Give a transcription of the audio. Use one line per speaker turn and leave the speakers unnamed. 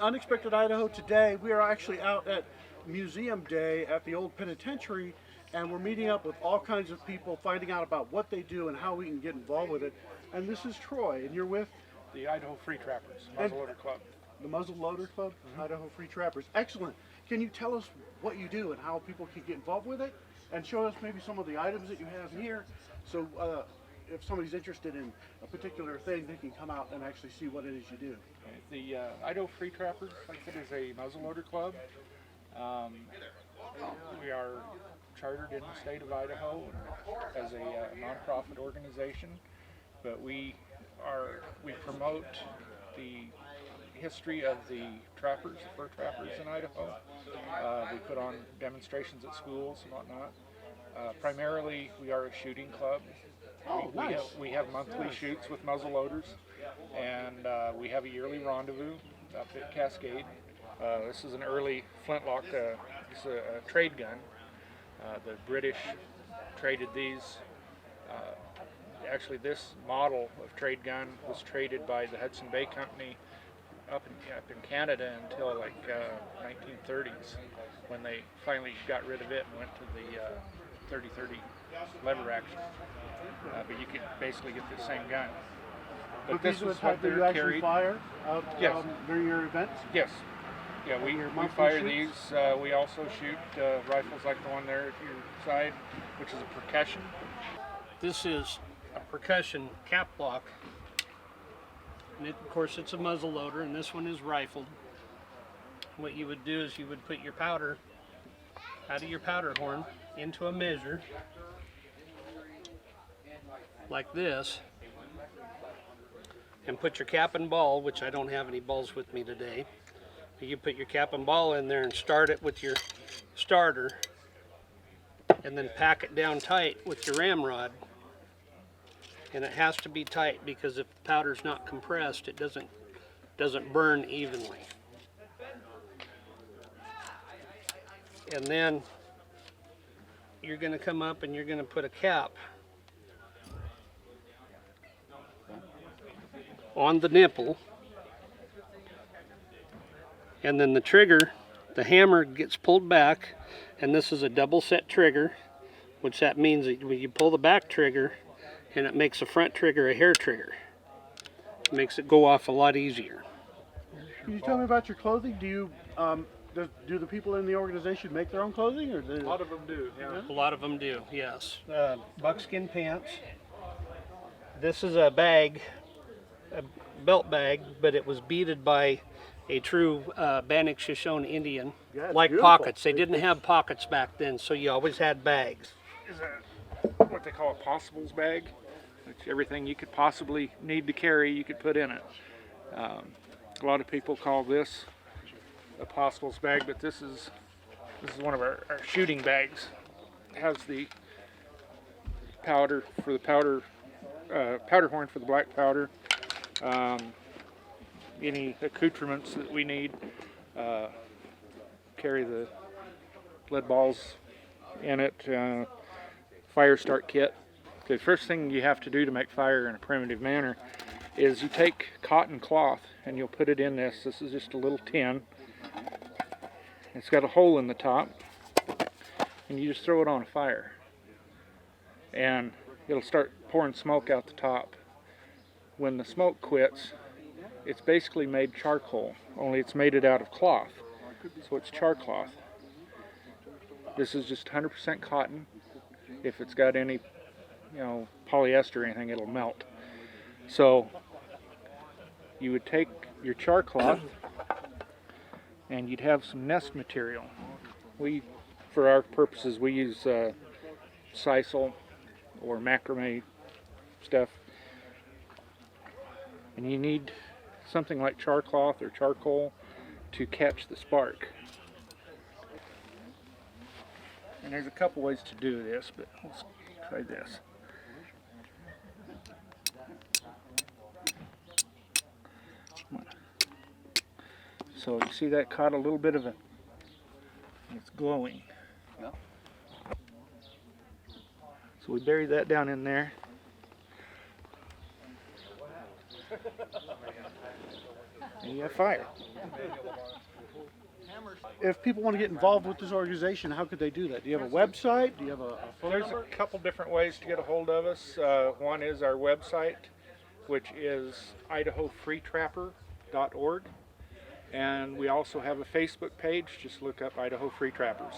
Unexpected Idaho. Today we are actually out at Museum Day at the old penitentiary, and we're meeting up with all kinds of people, finding out about what they do and how we can get involved with it. And this is Troy, and you're with
the Idaho Free Trappers, Muzzleloader Club.
The Muzzle Loader Club, Idaho Free Trappers. Excellent. Can you tell us what you do and how people can get involved with it? And show us maybe some of the items that you have here. So if somebody's interested in a particular thing, they can come out and actually see what it is you do.
The Idaho Free Trappers, like I said, is a muzzleloader club. We are chartered in the state of Idaho as a nonprofit organization, but we promote the history of the trappers, the fur trappers in Idaho. We put on demonstrations at schools and whatnot. Primarily, we are a shooting club.
Oh, nice.
We have monthly shoots with muzzle loaders, and we have a yearly rendezvous up at Cascade. This is an early flintlock. It's a trade gun. The British traded these. Actually, this model of trade gun was traded by the Hudson Bay Company up in Canada until like 1930s, when they finally got rid of it and went to the 30-30 lever action. But you can basically get the same gun.
But this is what you actually fire out during your events?
Yes. Yeah, we fire these. We also shoot rifles like the one there at your side, which is a percussion.
This is a percussion cap block. And of course it's a muzzle loader, and this one is rifled. What you would do is you would put your powder out of your powder horn into a measure like this, and put your cap and ball, which I don't have any balls with me today. You put your cap and ball in there and start it with your starter, and then pack it down tight with your ramrod. And it has to be tight, because if the powder's not compressed, it doesn't burn evenly. And then you're going to come up and you're going to put a cap on the nipple, and then the trigger, the hammer gets pulled back, and this is a double set trigger, which that means that when you pull the back trigger, and it makes the front trigger a hair trigger. It makes it go off a lot easier.
Can you tell me about your clothing? Do you do the people in the organization make their own clothing, or
a lot of them do? Yeah.
A lot of them do. Yes. Buckskin pants. This is a bag, a belt bag, but it was beaded by a true Bannock Shoshone Indian.
Yeah,
like
beautiful.
Pockets. They didn't have pockets back then, so you always had bags.
Is what they call a possibles bag, which everything you could possibly need to carry, you could put in it. A lot of people call this a possibles bag, but this is one of our shooting bags. It has the powder for the powder horn for the black powder, any accoutrements that we need, carry the lead balls in it, fire start kit. The first thing you have to do to make fire in a primitive manner is you take cotton cloth and you'll put it in this. This is just a little tin. It's got a hole in the top, and you just throw it on a fire, and it'll start pouring smoke out the top. When the smoke quits, it's basically made charcoal, only it's made it out of cloth, so it's char cloth. This is just 100% cotton. If it's got any, polyester or anything, it'll melt. So you would take your char cloth and you'd have some nest material. For our purposes, we use sisal or macrame stuff. And you need something like char cloth or charcoal to catch the spark. And there's a couple ways to do this, but let's try this. So you see that caught a little bit of it's glowing.
Yeah.
So we bury that down in there. and you have fire.
If people want to get involved with this organization, how could they do that? Do you have a website? Do you have a phone
There's
number?
a couple different ways to get a hold of us. One is our website, which is idahofreetrapper.org. And we also have a Facebook page. Just look up Idaho Free Trappers.